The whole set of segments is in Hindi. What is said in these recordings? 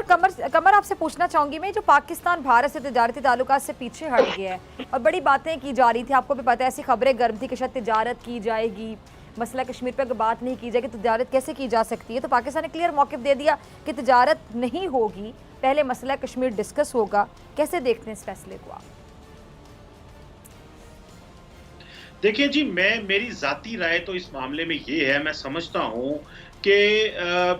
और कमर आपसे पूछना चाहूंगी मैं, जो पाकिस्तान भारत से तिजारती ताल्लुकात से पीछे हट गया है और बड़ी बातें की जा रही थी, आपको भी पता है, ऐसी खबरें गर्म थी कि शायद तिजारत की जाएगी, मसला कश्मीर पर अगर बात नहीं की जाएगी तो तिजारत कैसे की जा सकती है। तो पाकिस्तान ने क्लियर मौक़िफ़ दे दिया कि तिजारत नहीं होगी, पहले मसला कश्मीर डिस्कस होगा। कैसे देखते हैं इस फैसले को आप? देखिए जी, मेरी ज़ाती राय तो इस मामले में ये है, मैं समझता हूँ कि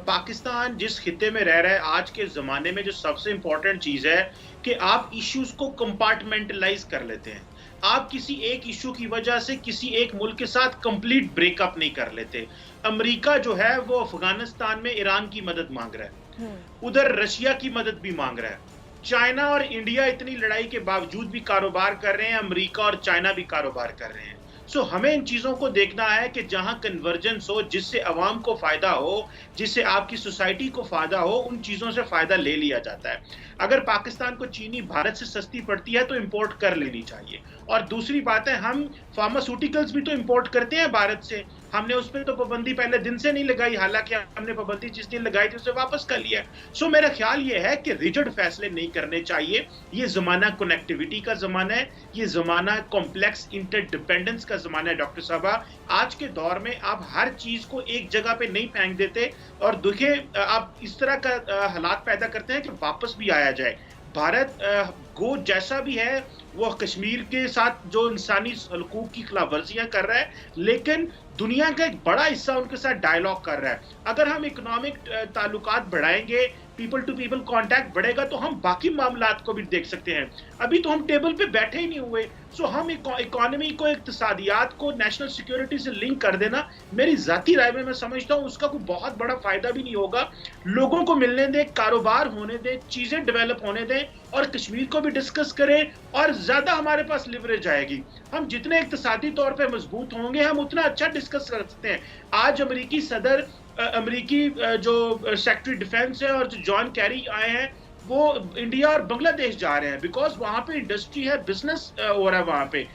पाकिस्तान जिस खित्ते में रह रहा है आज के ज़माने में, जो सबसे इम्पोर्टेंट चीज़ है कि आप इश्यूज़ को कंपार्टमेंटलाइज कर लेते हैं। आप किसी एक इशू की वजह से किसी एक मुल्क के साथ कंप्लीट ब्रेकअप नहीं कर लेते। अमेरिका जो है वो अफगानिस्तान में ईरान की मदद मांग रहा है, उधर रशिया की मदद भी मांग रहा है। चाइना और इंडिया इतनी लड़ाई के बावजूद भी कारोबार कर रहे हैं, अमेरिका और चाइना भी कारोबार कर रहे हैं। सो हमें इन चीजों को देखना है कि जहां कन्वर्जेंस हो, जिससे अवाम को फायदा हो, जिससे आपकी सोसाइटी को फायदा हो, उन चीजों से फायदा ले लिया जाता है। अगर पाकिस्तान को चीनी भारत से सस्ती पड़ती है तो इंपोर्ट कर लेनी चाहिए। और दूसरी बात है, हम फार्मास्यूटिकल्स भी तो इंपोर्ट करते हैं भारत से, हमने उस पर तो पाबंदी पहले दिन से नहीं लगाई, हालांकि हमने पाबंदी जिस दिन लगाई थी उसे वापस कर लिया। सो मेरा ख्याल ये है कि रिजिड फैसले नहीं करने चाहिए। ये जमाना कनेक्टिविटी का जमाना है, ये जमाना कॉम्प्लेक्स इंटरडिपेंडेंस का जमाना है। डॉक्टर साहबा, आज के दौर में आप हर चीज को एक जगह पे नहीं फेंक देते और देखिए आप इस तरह का हालात पैदा करते हैं कि वापस भी आया जाए। भारत गो जैसा भी है, वो कश्मीर के साथ जो इंसानी हकूक की खिलाफ वर्जियां कर रहा है, लेकिन दुनिया का एक बड़ा हिस्सा उनके साथ डायलॉग कर रहा है। अगर हम इकोनॉमिक ताल्लुकात बढ़ाएंगे, पीपल टू पीपल कांटेक्ट बढ़ेगा, तो हम बाकी मामलात को भी देख सकते हैं। अभी तो हम टेबल पे बैठे ही नहीं हुए। सो हम इकोनॉमी को, इक्तिसादियात को नेशनल सिक्योरिटी से लिंक कर देना, मेरी जाती राय में मैं समझता हूँ उसका कोई बहुत बड़ा फायदा भी नहीं होगा। लोगों को मिलने दें, कारोबार होने दें, चीजें डेवलप होने दें और कश्मीर को भी डिस्कस करें और ज्यादा हमारे पास लिवरेज आएगी। हम जितने इक्तिसादी तौर पे मजबूत होंगे, हम उतना अच्छा डिस्कस कर सकते हैं। आज अमेरिकी सदर, अमेरिकी जो सेक्रेटरी डिफेंस है और जो जॉन कैरी आए हैं, वो इंडिया और बांग्लादेश जा रहे हैं, बिकॉज वहां पे इंडस्ट्री है, बिजनेस हो रहा है वहां पे।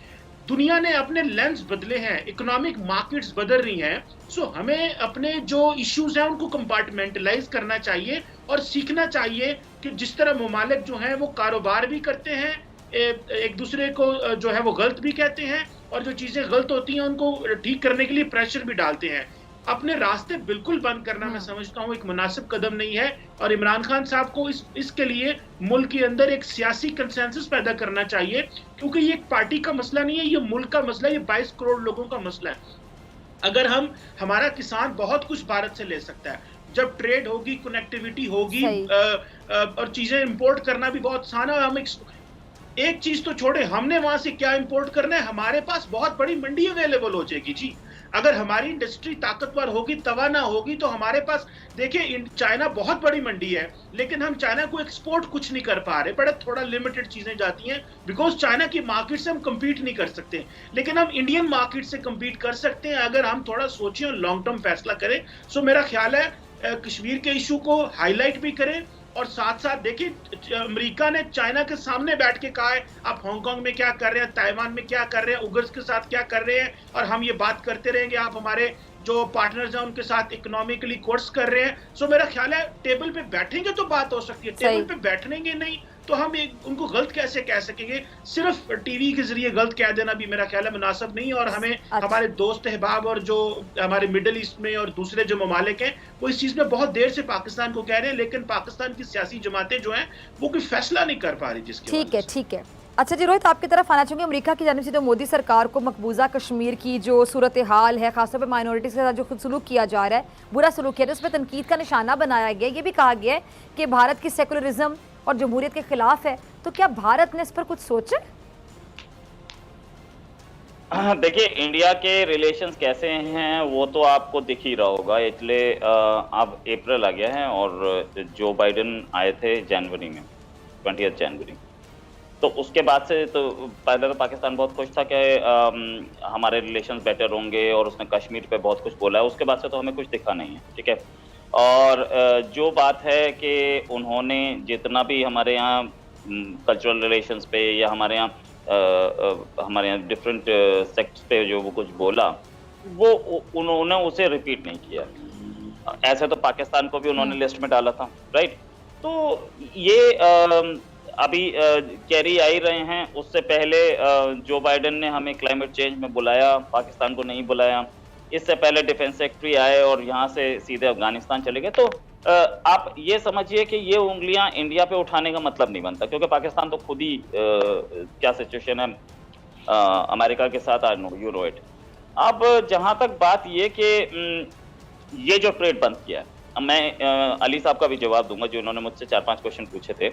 दुनिया ने अपने लेंस बदले हैं, इकोनॉमिक मार्केट्स बदल रही हैं। सो हमें अपने जो इश्यूज हैं उनको कंपार्टमेंटलाइज करना चाहिए और सीखना चाहिए कि जिस तरह ममालिक जो हैं वो कारोबार भी करते हैं, एक दूसरे को जो है वो गलत भी कहते हैं और जो चीजें गलत होती हैं उनको ठीक करने के लिए प्रेशर भी डालते हैं। अपने रास्ते बिल्कुल बंद करना मैं समझता हूँ एक मुनासिब कदम नहीं है। और इमरान खान साहब को इसके लिए मुल्क के अंदर एक सियासी कंसेंसस पैदा करना चाहिए, क्योंकि ये एक पार्टी का मसला नहीं है, ये मुल्क का मसला है, ये 22 करोड़ लोगों का मसला है। अगर हमारा किसान बहुत कुछ भारत से ले सकता है, जब ट्रेड होगी, कनेक्टिविटी होगी और चीजें इंपोर्ट करना भी बहुत आसान है। हम एक चीज तो छोड़े, हमने वहां से क्या इंपोर्ट करना है, हमारे पास बहुत बड़ी मंडी अवेलेबल हो जाएगी जी। अगर हमारी इंडस्ट्री ताकतवर होगी, तवाना होगी, तो हमारे पास, देखिए चाइना बहुत बड़ी मंडी है, लेकिन हम चाइना को एक्सपोर्ट कुछ नहीं कर पा रहे, बड़ा थोड़ा लिमिटेड चीजें जाती हैं, बिकॉज चाइना की मार्केट से हम compete नहीं कर सकते। लेकिन हम इंडियन मार्केट से compete कर सकते हैं अगर हम थोड़ा सोचें और लॉन्ग टर्म फैसला करें। सो मेरा ख्याल है कश्मीर के इशू को हाईलाइट भी करें और साथ साथ देखिए अमेरिका ने चाइना के सामने बैठ के कहा है आप हांगकांग में क्या कर रहे हैं, ताइवान में क्या कर रहे हैं, उगर्स के साथ क्या कर रहे हैं, और हम ये बात करते रहेंगे आप हमारे जो पार्टनर्स हैं उनके साथ इकोनॉमिकली कोर्स कर रहे हैं। सो मेरा ख्याल है टेबल पे बैठेंगे तो बात हो सकती है, टेबल पे बैठेंगे नहीं तो हम उनको गलत कैसे कह सकेंगे। सिर्फ टीवी के जरिए गलत कह देना भी मेरा ख्याल है मुनासिब नहीं। और हमें हमारे दोस्त अहबाब और जो हमारे मिडिल ईस्ट में और दूसरे जो ममालिक हैं वो इस चीज में बहुत देर से पाकिस्तान को कह रहे हैं, लेकिन पाकिस्तान की सियासी जमातें जो हैं वो कोई फैसला नहीं कर पा रही जिसके। ठीक है। अच्छा जी रोहित, आपकी तरफ आना चाहूँगी। अमेरिका की जानिब से जो मोदी सरकार को मकबूजा कश्मीर की जो सूरत हाल है, खासतौर पर माइनॉरिटीज़ के साथ जो खुद सलूक किया जा रहा है, बुरा सलूक किया जा रहा है, उस पर तनकीद का निशाना बनाया गया। ये भी कहा गया है कि भारत की सेकुलरिज्म और जमहूरियत के खिलाफ है। तो क्या भारत ने इस पर कुछ सोचा? देखिए इंडिया के रिलेशंस कैसे हैं वो तो आपको दिख ही रहा होगा। इसलिए अब अप्रैल आ गया है और जो बाइडेन आए थे जनवरी में, 20 जनवरी, तो उसके बाद से तो पहले तो पाकिस्तान बहुत खुश था कि हमारे रिलेशंस बेटर होंगे और उसने कश्मीर पे बहुत कुछ बोला है। उसके बाद से तो हमें कुछ दिखा नहीं है, ठीक है। और जो बात है कि उन्होंने जितना भी हमारे यहाँ कल्चरल रिलेशंस पे या हमारे यहाँ डिफरेंट सेक्ट्स पे जो वो कुछ बोला, वो उन्होंने उसे रिपीट नहीं किया। ऐसे तो पाकिस्तान को भी उन्होंने लिस्ट में डाला था, राइट। तो ये अभी कैरी आ ही रहे हैं। उससे पहले जो बाइडेन ने हमें क्लाइमेट चेंज में बुलाया, पाकिस्तान को नहीं बुलाया। इससे पहले डिफेंस सेक्रेटरी आए और यहाँ से सीधे अफगानिस्तान चले गए। तो आप ये समझिए कि ये उंगलियां इंडिया पे उठाने का मतलब नहीं बनता, क्योंकि पाकिस्तान तो खुद ही क्या सिचुएशन है अमेरिका के साथ, I know you know it. अब जहां तक बात ये कि ये जो ट्रेड बंद किया है, अब मैं अली साहब का भी जवाब दूंगा जो उन्होंने मुझसे 4-5 क्वेश्चन पूछे थे।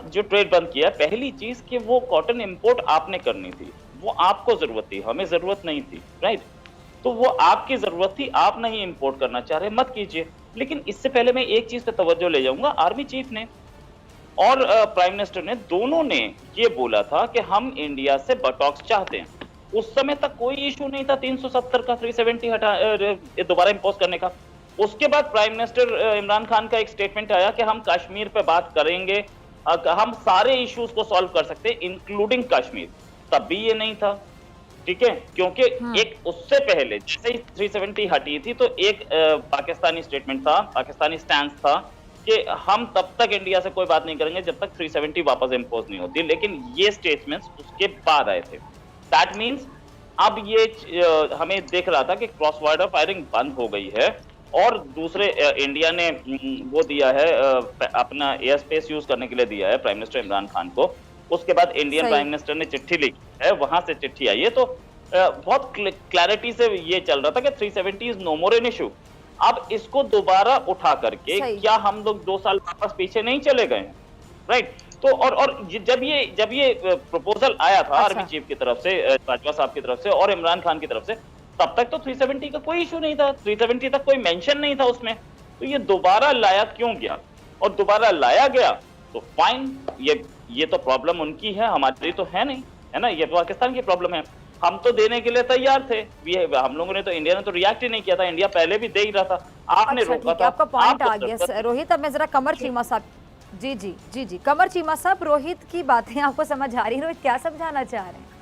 जो ट्रेड बंद किया है, पहली चीज कि वो कॉटन इंपोर्ट आपने करनी थी, वो आपको जरूरत थी, हमें जरूरत नहीं थी, राइट? तो वो आपकी जरूरत थी, आप नहीं इंपोर्ट करना चाह रहे, मत कीजिए। लेकिन इससे पहले मैं एक चीज पे तवज्जो ले जाऊंगा, आर्मी चीफ ने और प्राइम मिनिस्टर ने, दोनों ने ये बोला था कि हम इंडिया से बटॉक्स चाहते हैं। उस समय तक कोई इशू नहीं था 370 का 370 हटा दोबारा इंपोज करने का। उसके बाद प्राइम मिनिस्टर इमरान खान का एक स्टेटमेंट आया कि हम कश्मीर पे बात करेंगे, हम सारे इश्यूज को सॉल्व कर सकते हैं इंक्लूडिंग कश्मीर। तब भी ये नहीं था, ठीक है, क्योंकि एक उससे पहले जैसे ही 370 हटी थी तो एक पाकिस्तानी स्टेटमेंट था, पाकिस्तानी स्टैंड था कि हम तब तक इंडिया से कोई बात नहीं करेंगे जब तक 370 वापस इंपोज नहीं होती। लेकिन ये स्टेटमेंट्स उसके बाद आए थे। दैट मीन्स अब ये हमें देख रहा था कि क्रॉस बॉर्डर फायरिंग बंद हो गई है और दूसरे इंडिया ने वो दिया है अपना एयर स्पेस यूज करने के लिए दिया है प्राइम मिनिस्टर इमरान खान को। उसके बाद इंडियन प्राइम मिनिस्टर ने चिट्ठी लिखी है, वहां से चिट्ठी आई है। तो बहुत क्लैरिटी से ये चल रहा था कि 370 is no more an issue. अब इसको दोबारा उठा करके क्या हम लोग 2 साल वापस पीछे नहीं चले गए, राइट? तो और जब ये प्रपोजल आया था आर्मी चीफ की तरफ से, बाजवा साहब की तरफ से और इमरान खान की तरफ से, तब तक तो 370 का कोई इशू नहीं था, 370 तक कोई मेंशन नहीं था उसमें। तो ये दोबारा लाया क्यों गया? और दोबारा लाया गया तो फाइन, ये तो प्रॉब्लम उनकी है, हमारी तो है नहीं, है ना? ये पाकिस्तान की प्रॉब्लम है। हम तो देने के लिए तैयार थे, हम लोगों ने तो, इंडिया ने तो रिएक्ट ही नहीं किया था। इंडिया पहले भी दे ही रहा था, आपने रोका था। आपका पॉइंट आ गया रोहित। अब मैं जरा कमर चीमा साहब, जी कमर चीमा साहब, रोहित की बातें आपको समझ आ रही? रोहित क्या समझाना चाह रहे हैं?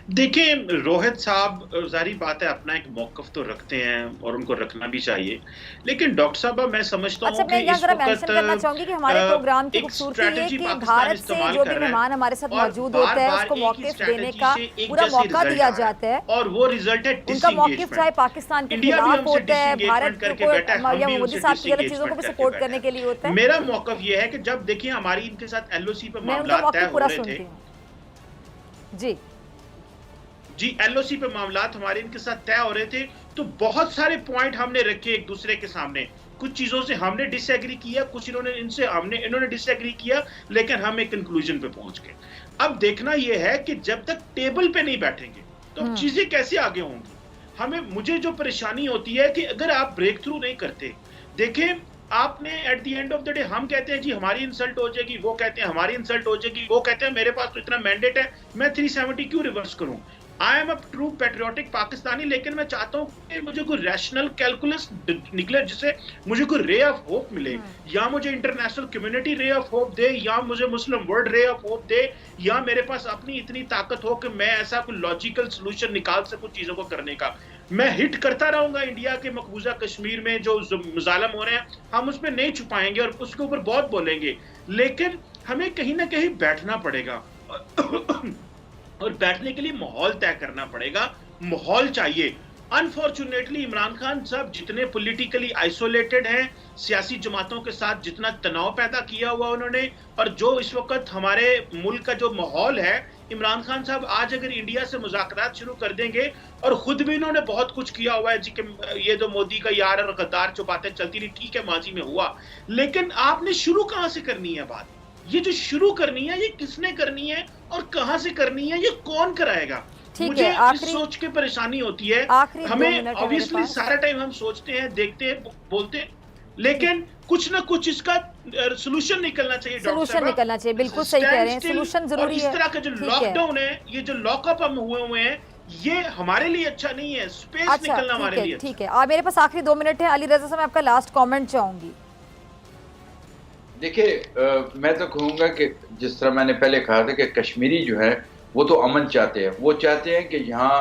देखिए रोहित साहब जारी बात है अपना एक मौकफ तो रखते हैं और उनको रखना भी चाहिए, लेकिन डॉक्टर साहब मैं समझता हूं कि इस वक्त करना चाहूंगी कि हमारे प्रोग्राम की खूबसूरती है कि भारत से जो भी मेहमान हमारे साथ मौजूद होते हैं उसको मौक़िफ़ देने का पूरा मौका दिया जाता है और वो रिजल्ट है उनका मौक़िफ़ चाहे पाकिस्तान के खिलाफ होता है, भारत को या मोदी साहब की गलत चीजों को भी सपोर्ट करने के लिए होता है। मेरा मौकफ ये है कि जब देखिए हमारी इनके साथ एलओसी पे मामला तय हो रहे थे, जी एलओसी पे मामलात हमारे इनके साथ तय हो रहे थे, तो बहुत सारे पॉइंट हमने रखे एक दूसरे के सामने। कुछ चीजों से हमने डिसएग्री किया, कुछ इन्होंने डिसएग्री किया, लेकिन हम एक कंक्लूजन पे पहुंच गए। अब देखना यह है कि जब तक टेबल पे नहीं बैठेंगे तो चीजें कैसे आगे होंगी। मुझे जो परेशानी होती है कि अगर आप ब्रेक थ्रू नहीं करते, देखें आपने at the end of the day, हम कहते हैं जी हमारी इंसल्ट हो जाएगी, वो कहते हैं हमारी इंसल्ट हो जाएगी, वो कहते हैं मेरे पास तो इतना मैंडेट है, मैं 370 क्यों रिवर्स करूं। I am a true patriotic Pakistani, लेकिन मैं चाहता हूं कि मुझे कोई रैशनल कैलकुलस निकले, जिससे मुझे कोई रे ऑफ होप मिले, या मुझे international community ray of hope दे, या मुझे Muslim world ray of hope दे, या मेरे पास अपनी इतनी ताकत हो कि मैं ऐसा कोई लॉजिकल सोल्यूशन निकाल सकूं चीजों को करने का। मैं हिट करता रहूंगा इंडिया के मकबूजा कश्मीर में जो मुजालम हो रहे हैं, हम उस पर नहीं छुपाएंगे और उसके ऊपर बहुत बोलेंगे, लेकिन हमें कहीं ना कहीं बैठना पड़ेगा और बैठने के लिए माहौल तय करना पड़ेगा। माहौल चाहिए। अनफॉर्चुनेटली इमरान खान साहब जितने पॉलिटिकली आइसोलेटेड हैं, सियासी जमातों के साथ जितना तनाव पैदा किया हुआ उन्होंने, और जो इस वक्त हमारे मुल्क का जो माहौल है, इमरान खान साहब आज अगर इंडिया से मुज़ाकरात शुरू कर देंगे, और खुद भी इन्होंने बहुत कुछ किया हुआ है जी कि ये जो मोदी का यार और गद्दार जो बातें चलती रही, ठीक है माजी में हुआ, लेकिन आपने शुरू कहां से करनी है बात? ये जो शुरू करनी है ये किसने करनी है और कहां से करनी है, ये कौन कराएगा? मुझे इस सोच के परेशानी होती है। हमें ऑब्वियसली सारा टाइम हम सोचते हैं, देखते हैं, बोलते हैं, लेकिन कुछ ना कुछ इसका सॉल्यूशन निकलना चाहिए। सॉल्यूशन निकलना चाहिए, बिल्कुल सही कह रहे हैं, सॉल्यूशन जरूरी है। इस तरह का जो लॉकडाउन है, ये जो लॉकअप हम हुए हैं, ये हमारे लिए अच्छा नहीं है। स्पेस निकलना हमारे लिए ठीक है। और मेरे पास आखिरी 2 मिनट है, अली रजा साहब मैं आपका लास्ट कमेंट चाहूंगी। देखिए मैं तो कहूँगा कि जिस तरह मैंने पहले कहा था कि कश्मीरी जो है वो तो अमन चाहते हैं, वो चाहते हैं कि यहाँ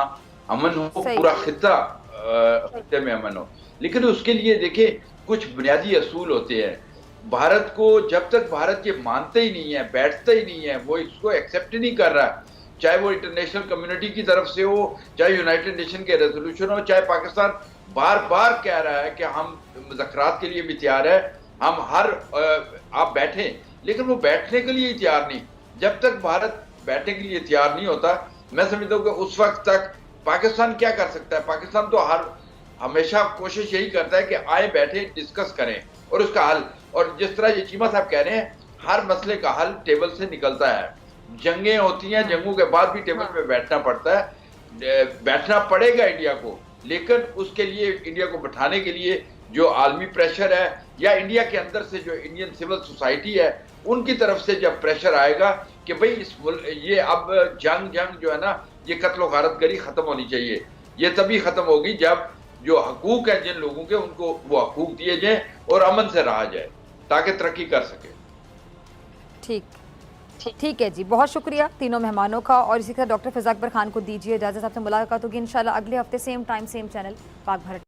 अमन हो, पूरा खित्ते में अमन हो, लेकिन उसके लिए देखिए कुछ बुनियादी असूल होते हैं। भारत को जब तक भारत ये मानते ही नहीं है, बैठता ही नहीं है, वो इसको एक्सेप्ट ही नहीं कर रहा, चाहे वो इंटरनेशनल कम्युनिटी की तरफ से हो, चाहे यूनाइटेड नेशन के रेजोल्यूशन हो, चाहे पाकिस्तान बार बार कह रहा है कि हम मुज़ाकरात के लिए भी तैयार है, हम हर आप बैठें, लेकिन वो बैठने के लिए तैयार नहीं। जब तक भारत बैठने के लिए तैयार नहीं होता, मैं समझता हूँ कि उस वक्त तक पाकिस्तान क्या कर सकता है। पाकिस्तान तो हमेशा कोशिश यही करता है कि आए, बैठे, डिस्कस करें और उसका हल। और जिस तरह ये चीमा साहब कह रहे हैं, हर मसले का हल टेबल से निकलता है। जंगें होती हैं, जंगों के बाद भी टेबल पे बैठना पड़ता है, बैठना पड़ेगा इंडिया को, लेकिन उसके लिए इंडिया को बैठाने के लिए जो आलमी प्रेशर है या इंडिया के अंदर से जो इंडियन सिविल सोसाइटी है उनकी तरफ से जब प्रेशर आएगा कि भाई ये अब जंग जो है ना, ये कत्लो गारतगरी खत्म होनी चाहिए, ये तभी खत्म होगी जब जो हकूक है जिन लोगों के, उनको वो हकूक दिए जाए और अमन से रहा जाए ताकि तरक्की कर सके। ठीक है जी, बहुत शुक्रिया तीनों मेहमानों का। और इसी तरह डॉक्टर फिजा अकबर खान को दीजिए इजाज़त। आपसे मुलाकात होगी इंशाल्लाह अगले हफ्ते, same time same channel, Pak Bharat.